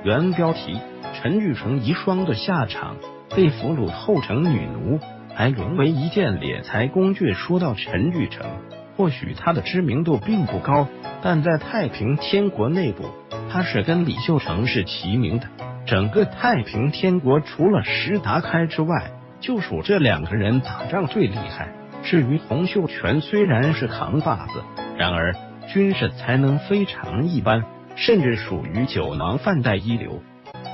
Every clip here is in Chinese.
原标题：陈玉成遗孀的下场，被俘虏后成女奴，还沦为一件敛财工具。说到陈玉成，或许他的知名度并不高，但在太平天国内部，他是跟李秀成是齐名的。整个太平天国除了石达开之外，就属这两个人打仗最厉害。至于洪秀全，虽然是扛把子，然而军事才能非常一般，甚至属于酒囊饭袋一流。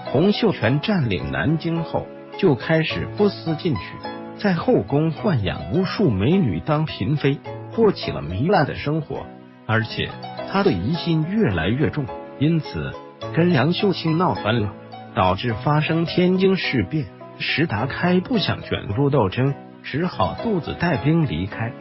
洪秀全占领南京后，就开始不思进取，在后宫豢养无数美女当嫔妃，过起了糜烂的生活。而且他的疑心越来越重，因此跟杨秀清闹翻了，导致发生天津事变。石达开不想卷入斗争，只好独自带兵离开。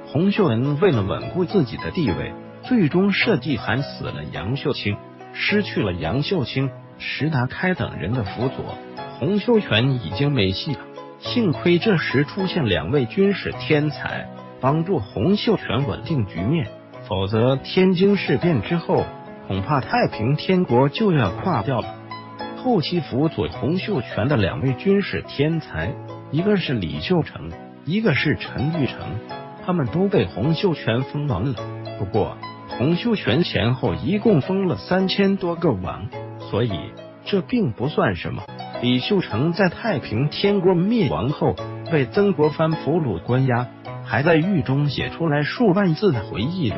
洪秀全为了稳固自己的地位，最终设计喊死了杨秀清。失去了杨秀清、石达开等人的辅佐，洪秀全已经没戏了。幸亏这时出现两位军事天才，帮助洪秀全稳定局面，否则天津事变之后，恐怕太平天国就要垮掉了。后期辅佐洪秀全的两位军事天才，一个是李秀成，一个是陈玉成，他们都被洪秀全封王了。不过洪秀全前后一共封了3000多个王，所以这并不算什么。李秀成在太平天国灭亡后，被曾国藩俘虏关押，还在狱中写出来数万字的回忆录。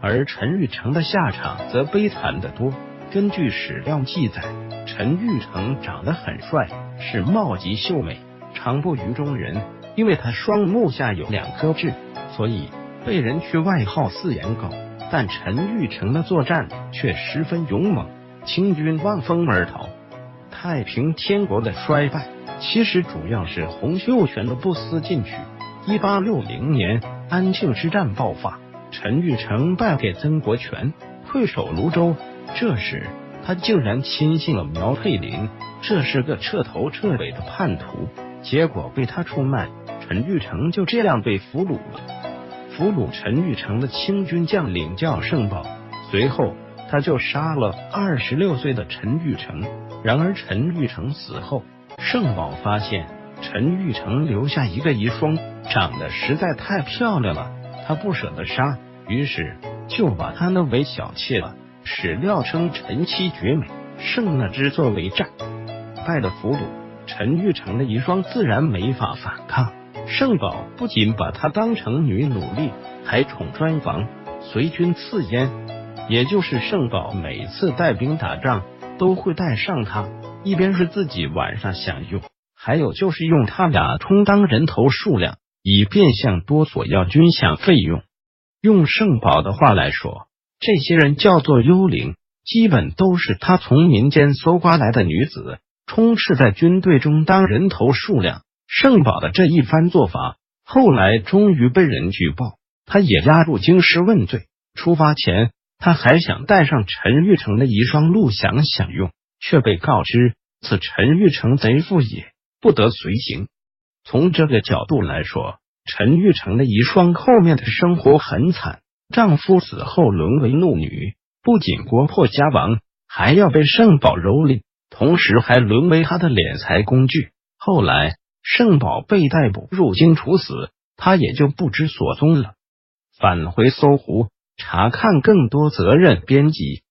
而陈玉成的下场则悲惨得多。根据史料记载，陈玉成长得很帅，是貌极秀美，常不于中人。因为他双目下有2颗痣，所以被人取外号4眼狗。但陈玉成的作战却十分勇猛，清军望风而逃。太平天国的衰败其实主要是洪秀全的不思进取。1860年安庆之战爆发，陈玉成败给曾国荃，退守泸州。这时他竟然亲信了苗佩林，这是个彻头彻尾的叛徒，结果被他出卖，陈玉成就这样被俘虏了。俘虏陈玉成的清军将领叫盛宝，随后他就杀了26岁的陈玉成。然而陈玉成死后，盛宝发现陈玉成留下一个遗孀，长得实在太漂亮了，他不舍得杀，于是就把她纳为小妾了。史料称陈妻绝美，盛纳之作为战败的俘虏，陈玉成的遗孀自然没法反抗。盛宝不仅把她当成女奴隶，还宠专房，随军赐烟。也就是盛宝每次带兵打仗都会带上她，一边是自己晚上享用，还有就是用他俩充当人头数量，以便向多索要军饷费用。用盛宝的话来说，这些人叫做幽灵，基本都是他从民间搜刮来的女子，充斥在军队中当人头数量。盛宝的这一番做法，后来终于被人举报，他也押入京师问罪。出发前，他还想带上陈玉成的遗孀陆祥享用，却被告知此陈玉成贼妇也，不得随行。从这个角度来说，陈玉成的遗孀后面的生活很惨，丈夫死后沦为怒女，不仅国破家亡，还要被盛宝蹂躏，同时还沦为他的敛财工具。后来盛宝被逮捕入京处死，他也就不知所踪了。返回搜狐查看更多责任编辑。